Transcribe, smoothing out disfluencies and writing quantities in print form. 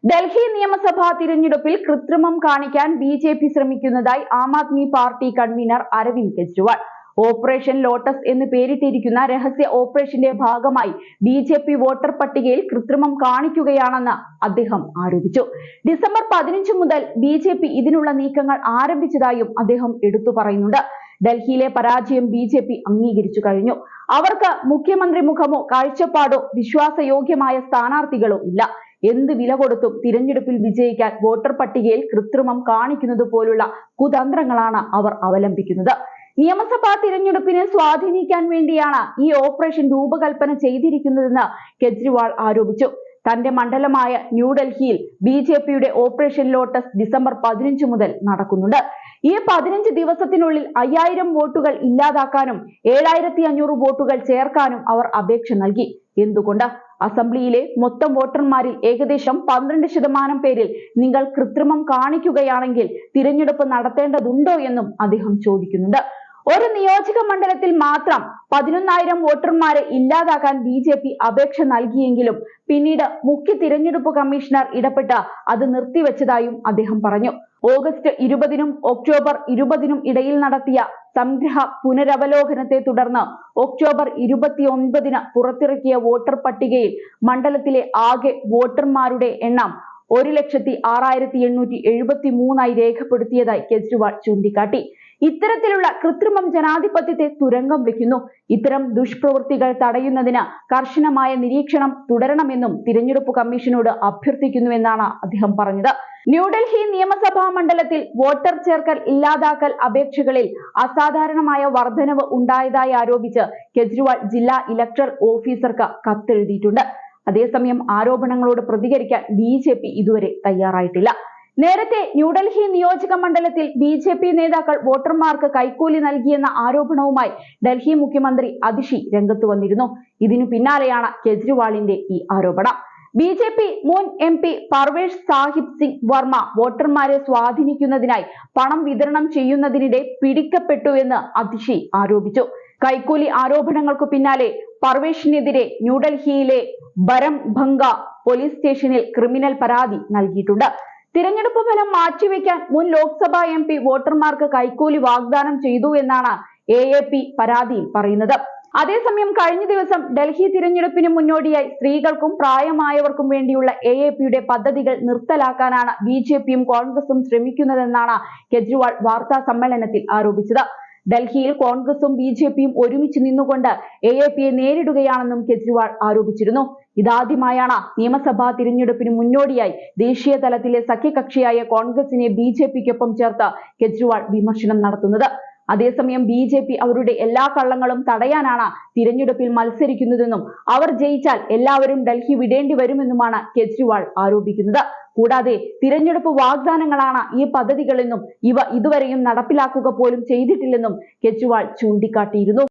ഡൽഹി നിയമസഭാ തിരഞ്ഞെടുപ്പിൽ കൃത്രിമം കാണിക്കാൻ ബി.ജെ.പി ശ്രമിക്കുന്നതായി Aam Aadmi party convener Arvind Kejriwal. Operation lotus എന്ന് പേരിട്ടിരിക്കുന്ന രഹസ്യ ഓപ്പറേഷന്റെ ഭാഗമായി ബി.ജെ.പി വോട്ടർ പട്ടികയിൽ കൃത്രിമം കാണിക്കുകയാണെന്ന് അദ്ദേഹം ആരോപിച്ചു. ഡിസംബർ 15 മുതൽ ബി.ജെ.പി ഇതിനുള്ള നീക്കങ്ങൾ ആരംഭിച്ചതായും അദ്ദേഹം എടുത്തു പറയുന്നുണ്ട്. ഡൽഹിയിലെ പരാജയം ബി.ജെ.പി അംഗീകരിച്ചു കഴിഞ്ഞു. അവർക്ക് മുഖ്യമന്ത്രി മുഖമോ കാഴ്ചപ്പാടോ വിശ്വാസയോഗ്യമായ സ്ഥാനാർത്ഥികളോ ഇല്ല. എന്ത് വില കൊടുത്തും തിരഞ്ഞെടുപ്പിൽ വിജയിക്കാൻ വോട്ടർ പട്ടികയിൽ കൃത്രിമം കാണിക്കുന്നത് പോലുള്ള കുതന്ത്രങ്ങളാണ് അവർ അവലംബിക്കുന്നത്. നിയമസഭാ തിരഞ്ഞെടുപ്പിനെ സ്വാധീനിക്കാൻ വേണ്ടിയാണ് ഈ ഓപ്പറേഷൻ രൂപകൽപ്പന ചെയ്തിരിക്കുന്നതെന്ന് കെജ്രിവാൾ ആരോപിച്ചു. തന്റെ മണ്ഡലമായ ന്യൂഡൽഹിയിൽ ബി.ജെ.പിയുടെ ഓപ്പറേഷൻ ലോട്ടസ് ഡിസംബർ 15 മുതൽ നടക്കുന്നുണ്ട്. ഈ 15 ദിവസത്തിനുള്ളിൽ 5000 വോട്ടുകൾ ഇല്ലാതാക്കാനും 7500 വോട്ടുകൾ ചേർക്കാനും അവർ അപേക്ഷ നൽകി. എന്തുകൊണ്ട്? അസംബ്ലിയിലെ മൊത്തം വോട്ടർമാരിൽ ഏകദേശം 12% പേരിൽ നിങ്ങൾ കൃത്രിമം കാണിക്കുകയാണെങ്കിൽ തിരഞ്ഞെടുപ്പ് നടത്തേണ്ടതുണ്ടോ എന്നും അദ്ദേഹം ചോദിക്കുന്നുണ്ട്. ഒരു നിയോജക മണ്ഡലത്തിൽ മാത്രം 11,000 വോട്ടർമാരെ ഇല്ലാതാക്കാൻ ബി.ജെ.പി അപേക്ഷ നൽകിയെങ്കിലും പിന്നീട് മുഖ്യ തിരഞ്ഞെടുപ്പ് കമ്മീഷണർ ഇടപെട്ട് അത് നിർത്തിവെച്ചതായും അദ്ദേഹം പറഞ്ഞു. ഓഗസ്റ്റ് 20-നും ഒക്ടോബർ 20-നും ഇടയിൽ നടത്തിയ സംഗ്രഹ പുനരവലോകനത്തെ തുടർന്ന് ഒക്ടോബർ 29-ന് പുറത്തിറക്കിയ വോട്ടർ പട്ടികയിൽ മണ്ഡലത്തിലെ ആകെ വോട്ടർമാരുടെ എണ്ണം 1,06,873 രേഖപ്പെടുത്തിയതായി കെജ്രിവാൾ ചൂണ്ടിക്കാട്ടി. ഇത്തരത്തിലുള്ള കൃത്രിമം ജനാധിപത്യത്തെ തുരങ്കം വെക്കുന്നു. ഇത്തരം ദുഷ്പ്രവൃത്തികൾ തടയുന്നതിന് കർശനമായ നിരീക്ഷണം തുടരണമെന്നും തിരഞ്ഞെടുപ്പ് കമ്മീഷനോട് അഭ്യർത്ഥിക്കുന്നുവെന്നാണ് അദ്ദേഹം പറഞ്ഞത്. ന്യൂഡൽഹി നിയമസഭാ മണ്ഡലത്തിൽ വോട്ടർ ചേർക്കൽ ഇല്ലാതാക്കൽ അപേക്ഷകളിൽ അസാധാരണമായ വർധനവ് ഉണ്ടായതായി ആരോപിച്ച് കെജ്രിവാൾ ജില്ലാ ഇലക്ടറൽ ഓഫീസർക്ക് കത്തെഴുതിയിട്ടുണ്ട്. അതേസമയം ആരോപണങ്ങളോട് പ്രതികരിക്കാൻ ബി.ജെ.പി ഇതുവരെ തയ്യാറായിട്ടില്ല. നേരത്തെ ന്യൂഡൽഹി നിയോജക മണ്ഡലത്തിൽ ബി.ജെ.പി നേതാക്കൾ വോട്ടർമാർക്ക് കൈക്കൂലി നൽകിയെന്ന ആരോപണവുമായി ഡൽഹി മുഖ്യമന്ത്രി അതിഷി രംഗത്ത് വന്നിരുന്നു. ഇതിനു പിന്നാലെയാണ് കെജ്രിവാളിന്റെ ഈ ആരോപണം. ബി.ജെ.പി മുൻ എം.പി പർവേഷ് സാഹിബ് സിംഗ് വർമ്മ വോട്ടർമാരെ സ്വാധീനിക്കുന്നതിനായി പണം വിതരണം ചെയ്യുന്നതിനിടെ പിടിക്കപ്പെട്ടുവെന്ന് അതിഷി ആരോപിച്ചു. കൈക്കൂലി ആരോപണങ്ങൾക്കു പിന്നാലെ പർവേഷിനെതിരെ ന്യൂഡൽഹിയിലെ ബരംഭംഗ പോലീസ് സ്റ്റേഷനിൽ ക്രിമിനൽ പരാതി നൽകിയിട്ടുണ്ട്. തിരഞ്ഞെടുപ്പ് ഫലം മാറ്റിവെക്കാൻ മുൻ ലോക്സഭാ എം.പി വോട്ടർമാർക്ക് കൈക്കൂലി വാഗ്ദാനം ചെയ്തു എന്നാണ് എ.എ.പി പരാതിയിൽ പറയുന്നത്. അതേസമയം കഴിഞ്ഞ ദിവസം ഡൽഹി തിരഞ്ഞെടുപ്പിന് മുന്നോടിയായി സ്ത്രീകൾക്കും പ്രായമായവർക്കും വേണ്ടിയുള്ള എ.എ.പിയുടെ പദ്ധതികൾ നിർത്തലാക്കാനാണ് ബി.ജെ.പിയും കോൺഗ്രസും ശ്രമിക്കുന്നതെന്നാണ് കെജ്രിവാൾ വാർത്താ സമ്മേളനത്തിൽ ആരോപിച്ചത്. ഡൽഹിയിൽ കോൺഗ്രസും ബി.ജെ.പിയും ഒരുമിച്ച് നിന്നുകൊണ്ട് എ.എ.പിയെ നേരിടുകയാണെന്നും കെജ്രിവാൾ ആരോപിച്ചിരുന്നു. ഇതാദ്യമായാണ് നിയമസഭാ തിരഞ്ഞെടുപ്പിന് മുന്നോടിയായി ദേശീയ തലത്തിലെ സഖ്യകക്ഷിയായ കോൺഗ്രസിനെ ബി.ജെ.പിക്കൊപ്പം ചേർത്ത് കെജ്രിവാൾ വിമർശനം നടത്തുന്നത്. അതേസമയം ബി.ജെ.പി അവരുടെ എല്ലാ കള്ളങ്ങളും തടയാനാണ് തിരഞ്ഞെടുപ്പിൽ മത്സരിക്കുന്നതെന്നും അവർ ജയിച്ചാൽ എല്ലാവരും ഡൽഹി വിടേണ്ടി വരുമെന്നുമാണ് കെജ്രിവാൾ ആരോപിക്കുന്നത്. കൂടാതെ തിരഞ്ഞെടുപ്പ് വാഗ്ദാനങ്ങളാണ് ഈ പദ്ധതികളെന്നും ഇവ ഇതുവരെയും നടപ്പിലാക്കുക പോലും ചെയ്തിട്ടില്ലെന്നും കെജ്രിവാൾ ചൂണ്ടിക്കാട്ടിയിരുന്നു.